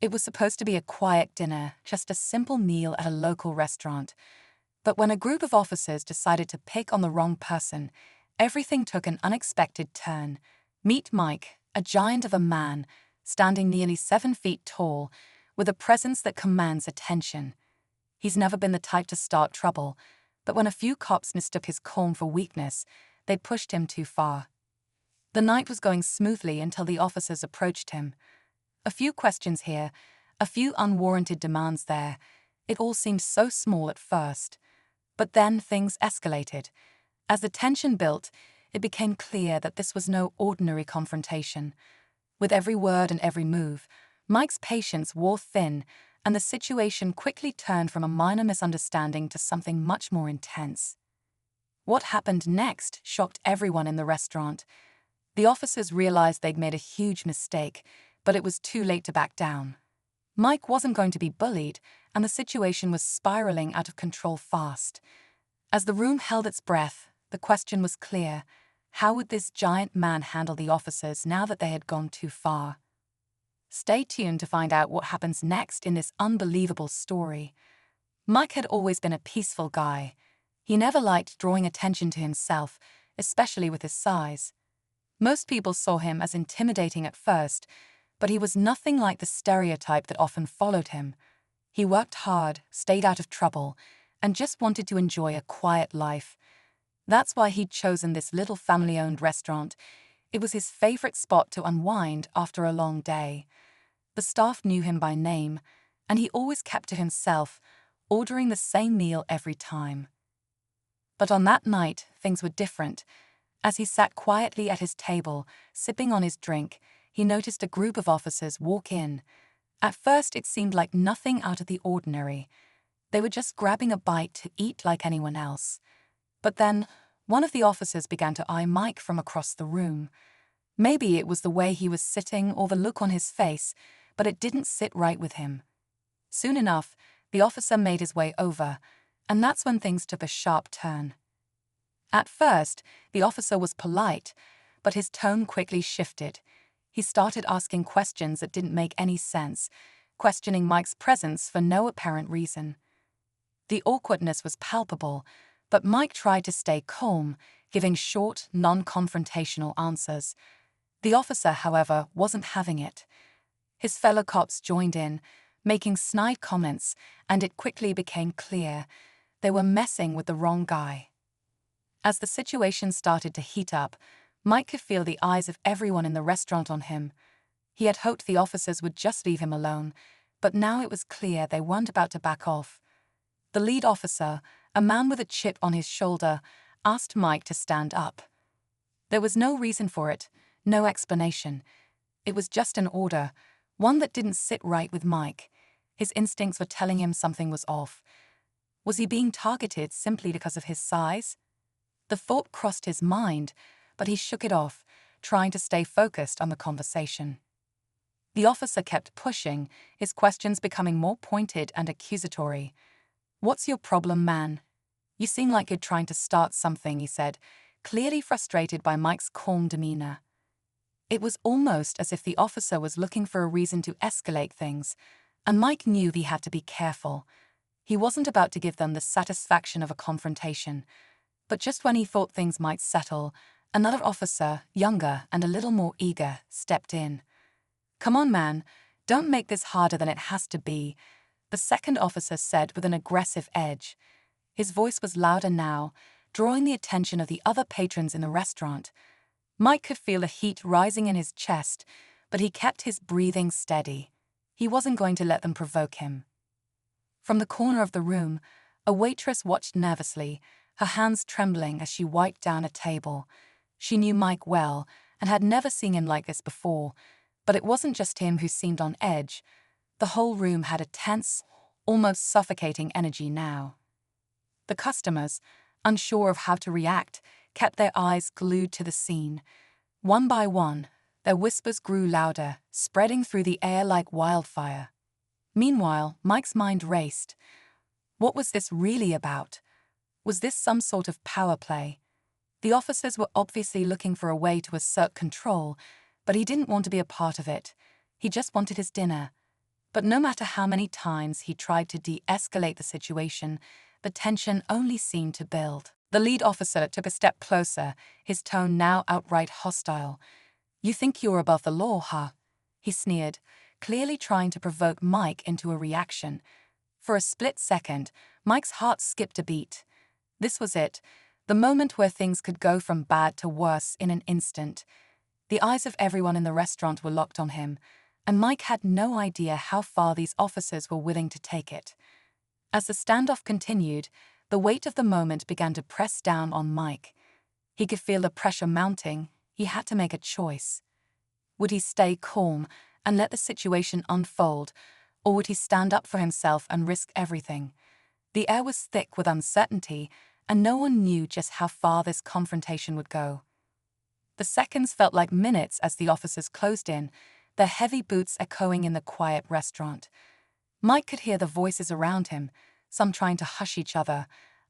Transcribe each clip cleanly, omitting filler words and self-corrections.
It was supposed to be a quiet dinner, just a simple meal at a local restaurant. But when a group of officers decided to pick on the wrong person, everything took an unexpected turn. Meet Mike, a giant of a man, standing nearly 7 feet tall, with a presence that commands attention. He's never been the type to start trouble, but when a few cops mistook his calm for weakness, they pushed him too far. The night was going smoothly until the officers approached him. A few questions here, a few unwarranted demands there. It all seemed so small at first. But then things escalated. As the tension built, it became clear that this was no ordinary confrontation. With every word and every move, Mike's patience wore thin, and the situation quickly turned from a minor misunderstanding to something much more intense. What happened next shocked everyone in the restaurant. The officers realized they'd made a huge mistake, but it was too late to back down. Mike wasn't going to be bullied, and the situation was spiraling out of control fast. As the room held its breath, the question was clear. How would this giant man handle the officers now that they had gone too far? Stay tuned to find out what happens next in this unbelievable story. Mike had always been a peaceful guy. He never liked drawing attention to himself, especially with his size. Most people saw him as intimidating at first, but he was nothing like the stereotype that often followed him. He worked hard, stayed out of trouble, and just wanted to enjoy a quiet life. That's why he'd chosen this little family-owned restaurant. It was his favorite spot to unwind after a long day. The staff knew him by name, and he always kept to himself, ordering the same meal every time. But on that night, things were different. As he sat quietly at his table, sipping on his drink, he noticed a group of officers walk in. At first, it seemed like nothing out of the ordinary. They were just grabbing a bite to eat like anyone else. But then, one of the officers began to eye Mike from across the room. Maybe it was the way he was sitting or the look on his face, but it didn't sit right with him. Soon enough, the officer made his way over, and that's when things took a sharp turn. At first, the officer was polite, but his tone quickly shifted. He started asking questions that didn't make any sense, questioning Mike's presence for no apparent reason. The awkwardness was palpable, but Mike tried to stay calm, giving short, non-confrontational answers. The officer, however, wasn't having it. His fellow cops joined in, making snide comments, and it quickly became clear they were messing with the wrong guy. As the situation started to heat up, Mike could feel the eyes of everyone in the restaurant on him. He had hoped the officers would just leave him alone, but now it was clear they weren't about to back off. The lead officer, a man with a chip on his shoulder, asked Mike to stand up. There was no reason for it, no explanation. It was just an order, one that didn't sit right with Mike. His instincts were telling him something was off. Was he being targeted simply because of his size? The thought crossed his mind, but he shook it off, trying to stay focused on the conversation. The officer kept pushing, his questions becoming more pointed and accusatory. "What's your problem, man? You seem like you're trying to start something," he said, clearly frustrated by Mike's calm demeanor. It was almost as if the officer was looking for a reason to escalate things, and Mike knew he had to be careful. He wasn't about to give them the satisfaction of a confrontation. But just when he thought things might settle, another officer, younger and a little more eager, stepped in. "Come on, man, don't make this harder than it has to be," the second officer said with an aggressive edge. His voice was louder now, drawing the attention of the other patrons in the restaurant. Mike could feel the heat rising in his chest, but he kept his breathing steady. He wasn't going to let them provoke him. From the corner of the room, a waitress watched nervously, her hands trembling as she wiped down a table. She knew Mike well and had never seen him like this before, but it wasn't just him who seemed on edge. The whole room had a tense, almost suffocating energy now. The customers, unsure of how to react, kept their eyes glued to the scene. One by one, their whispers grew louder, spreading through the air like wildfire. Meanwhile, Mike's mind raced. What was this really about? Was this some sort of power play? The officers were obviously looking for a way to assert control, but he didn't want to be a part of it. He just wanted his dinner. But no matter how many times he tried to de-escalate the situation, the tension only seemed to build. The lead officer took a step closer, his tone now outright hostile. "You think you're above the law, huh?" he sneered, clearly trying to provoke Mike into a reaction. For a split second, Mike's heart skipped a beat. This was it, the moment where things could go from bad to worse in an instant. The eyes of everyone in the restaurant were locked on him, and Mike had no idea how far these officers were willing to take it. As the standoff continued, the weight of the moment began to press down on Mike. He could feel the pressure mounting. He had to make a choice. Would he stay calm and let the situation unfold, or would he stand up for himself and risk everything? The air was thick with uncertainty, and no one knew just how far this confrontation would go. The seconds felt like minutes as the officers closed in, their heavy boots echoing in the quiet restaurant. Mike could hear the voices around him, some trying to hush each other,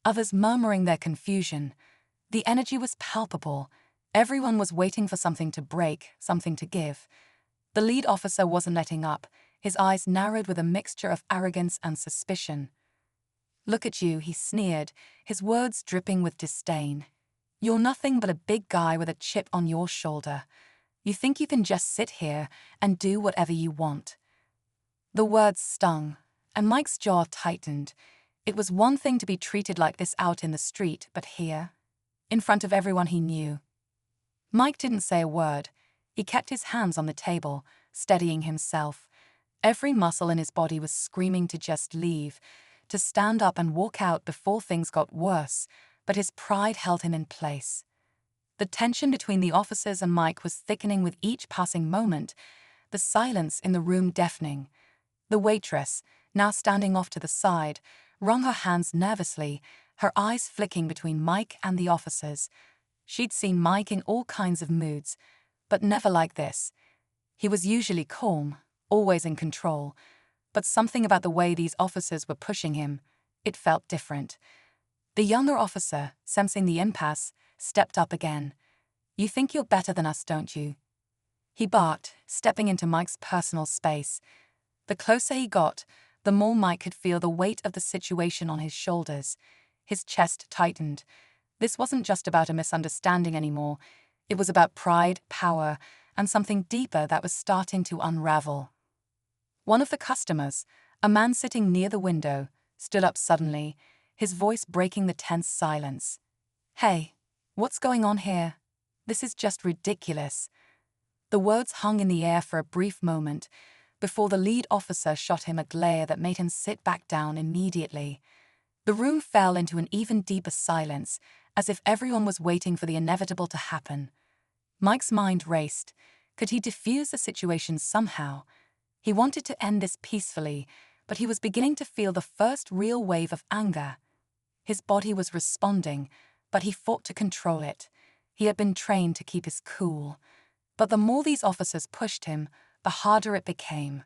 others murmuring their confusion. The energy was palpable. Everyone was waiting for something to break, something to give. The lead officer wasn't letting up, his eyes narrowed with a mixture of arrogance and suspicion. "Look at you," he sneered, his words dripping with disdain. "You're nothing but a big guy with a chip on your shoulder. You think you can just sit here and do whatever you want." The words stung, and Mike's jaw tightened. It was one thing to be treated like this out in the street, but here, in front of everyone he knew. Mike didn't say a word. He kept his hands on the table, steadying himself. Every muscle in his body was screaming to just leave, to stand up and walk out before things got worse, but his pride held him in place. The tension between the officers and Mike was thickening with each passing moment, the silence in the room deafening. The waitress, now standing off to the side, wrung her hands nervously, her eyes flicking between Mike and the officers. She'd seen Mike in all kinds of moods, but never like this. He was usually calm, always in control, but something about the way these officers were pushing him, it felt different. The younger officer, sensing the impasse, stepped up again. "You think you're better than us, don't you?" he barked, stepping into Mike's personal space. The closer he got, the more Mike could feel the weight of the situation on his shoulders. His chest tightened. This wasn't just about a misunderstanding anymore. It was about pride, power, and something deeper that was starting to unravel. One of the customers, a man sitting near the window, stood up suddenly, his voice breaking the tense silence. "Hey, what's going on here? This is just ridiculous." The words hung in the air for a brief moment, before the lead officer shot him a glare that made him sit back down immediately. The room fell into an even deeper silence, as if everyone was waiting for the inevitable to happen. Mike's mind raced. Could he defuse the situation somehow? He wanted to end this peacefully, but he was beginning to feel the first real wave of anger. His body was responding, but he fought to control it. He had been trained to keep his cool. But the more these officers pushed him, the harder it became.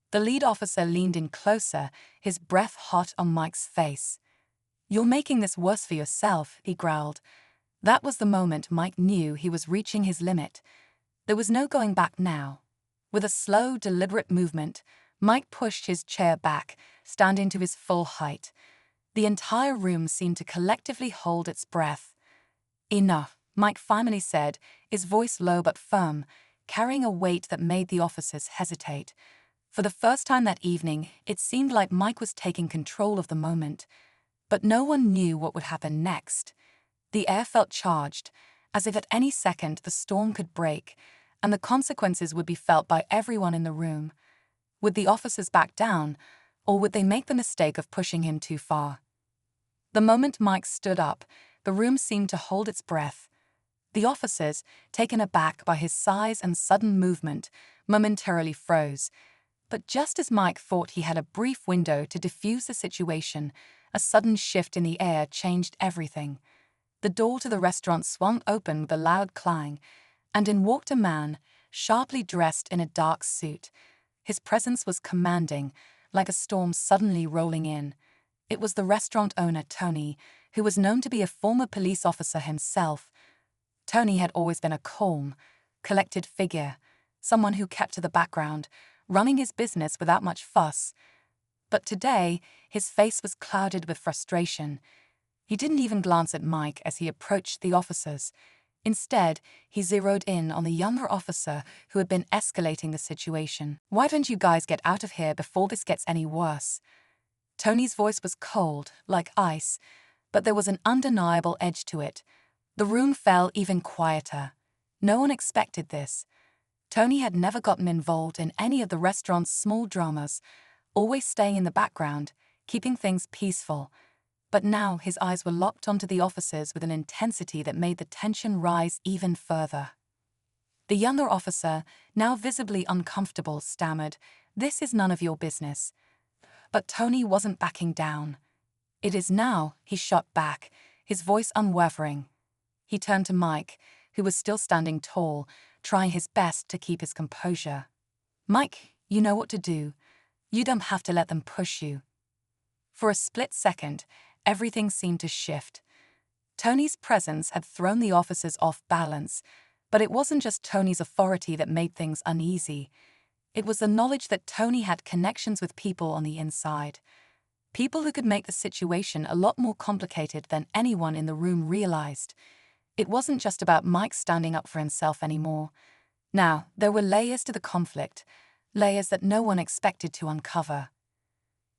The lead officer leaned in closer, his breath hot on Mike's face. "You're making this worse for yourself," he growled. That was the moment Mike knew he was reaching his limit. There was no going back now. With a slow, deliberate movement, Mike pushed his chair back, standing to his full height. The entire room seemed to collectively hold its breath. "Enough," Mike finally said, his voice low but firm, carrying a weight that made the officers hesitate. For the first time that evening, it seemed like Mike was taking control of the moment. But no one knew what would happen next. The air felt charged, as if at any second the storm could break, and the consequences would be felt by everyone in the room. Would the officers back down, or would they make the mistake of pushing him too far? The moment Mike stood up, the room seemed to hold its breath. The officers, taken aback by his size and sudden movement, momentarily froze. But just as Mike thought he had a brief window to defuse the situation, a sudden shift in the air changed everything. The door to the restaurant swung open with a loud clang, and in walked a man, sharply dressed in a dark suit. His presence was commanding, like a storm suddenly rolling in. It was the restaurant owner, Tony, who was known to be a former police officer himself. Tony had always been a calm, collected figure, someone who kept to the background, running his business without much fuss. But today, his face was clouded with frustration. He didn't even glance at Mike as he approached the officers. Instead, he zeroed in on the younger officer who had been escalating the situation. "Why don't you guys get out of here before this gets any worse?" Tony's voice was cold, like ice, but there was an undeniable edge to it. The room fell even quieter. No one expected this. Tony had never gotten involved in any of the restaurant's small dramas, always staying in the background, keeping things peaceful. But now his eyes were locked onto the officers with an intensity that made the tension rise even further. The younger officer, now visibly uncomfortable, stammered, "This is none of your business." But Tony wasn't backing down. "It is now," he shot back, his voice unwavering. He turned to Mike, who was still standing tall, trying his best to keep his composure. "Mike, you know what to do. You don't have to let them push you." For a split second, everything seemed to shift. Tony's presence had thrown the officers off balance, but it wasn't just Tony's authority that made things uneasy. It was the knowledge that Tony had connections with people on the inside. People who could make the situation a lot more complicated than anyone in the room realized. It wasn't just about Mike standing up for himself anymore. Now, there were layers to the conflict, layers that no one expected to uncover.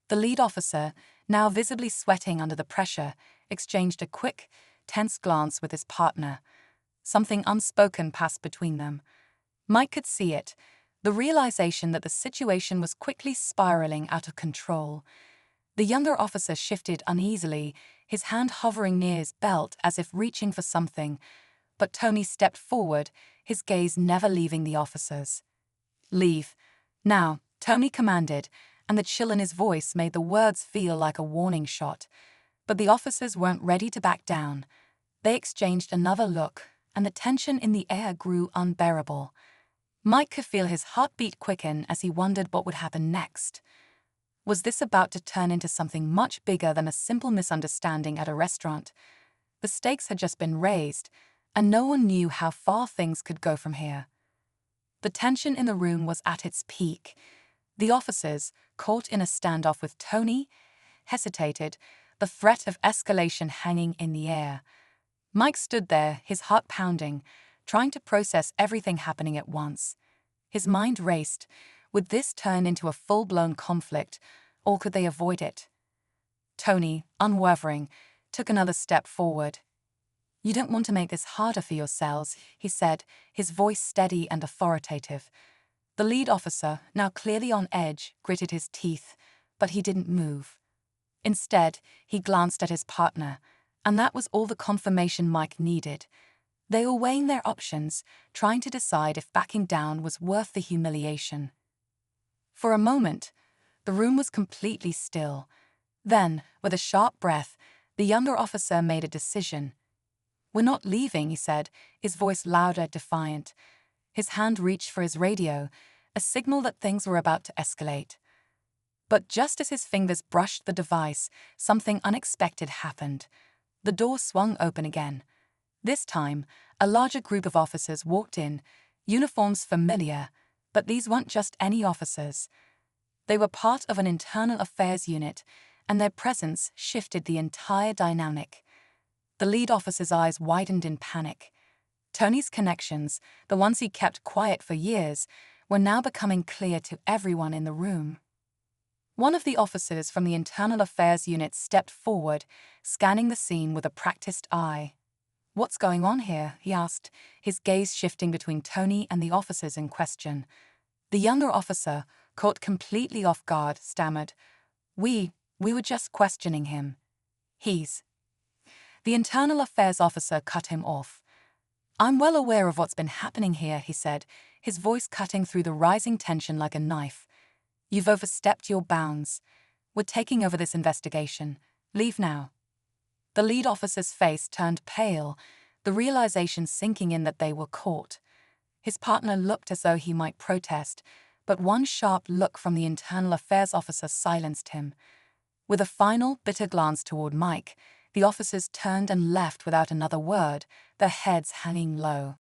The lead officer, now visibly sweating under the pressure, exchanged a quick, tense glance with his partner. Something unspoken passed between them. Mike could see it, the realization that the situation was quickly spiraling out of control. The younger officer shifted uneasily, his hand hovering near his belt as if reaching for something, but Tony stepped forward, his gaze never leaving the officers. "Leave. Now," Tony commanded, and the chill in his voice made the words feel like a warning shot. But the officers weren't ready to back down. They exchanged another look, and the tension in the air grew unbearable. Mike could feel his heartbeat quicken as he wondered what would happen next. Was this about to turn into something much bigger than a simple misunderstanding at a restaurant? The stakes had just been raised, and no one knew how far things could go from here. The tension in the room was at its peak. The officers, caught in a standoff with Tony, hesitated, the threat of escalation hanging in the air. Mike stood there, his heart pounding, trying to process everything happening at once. His mind raced. Would this turn into a full-blown conflict, or could they avoid it? Tony, unwavering, took another step forward. "You don't want to make this harder for yourselves," he said, his voice steady and authoritative. The lead officer, now clearly on edge, gritted his teeth, but he didn't move. Instead, he glanced at his partner, and that was all the confirmation Mike needed. They were weighing their options, trying to decide if backing down was worth the humiliation. For a moment, the room was completely still. Then, with a sharp breath, the younger officer made a decision. "We're not leaving," he said, his voice louder, defiant. His hand reached for his radio, a signal that things were about to escalate. But just as his fingers brushed the device, something unexpected happened. The door swung open again. This time, a larger group of officers walked in, uniforms familiar, but these weren't just any officers. They were part of an internal affairs unit, and their presence shifted the entire dynamic. The lead officer's eyes widened in panic. Tony's connections, the ones he kept quiet for years, were now becoming clear to everyone in the room. One of the officers from the Internal Affairs Unit stepped forward, scanning the scene with a practiced eye. "What's going on here?" he asked, his gaze shifting between Tony and the officers in question. The younger officer, caught completely off guard, stammered, We were just questioning him. He's..." The Internal Affairs officer cut him off. "I'm well aware of what's been happening here," he said, his voice cutting through the rising tension like a knife. "You've overstepped your bounds. We're taking over this investigation. Leave now." The lead officer's face turned pale, the realization sinking in that they were caught. His partner looked as though he might protest, but one sharp look from the Internal Affairs officer silenced him. With a final, bitter glance toward Mike, the officers turned and left without another word, their heads hanging low.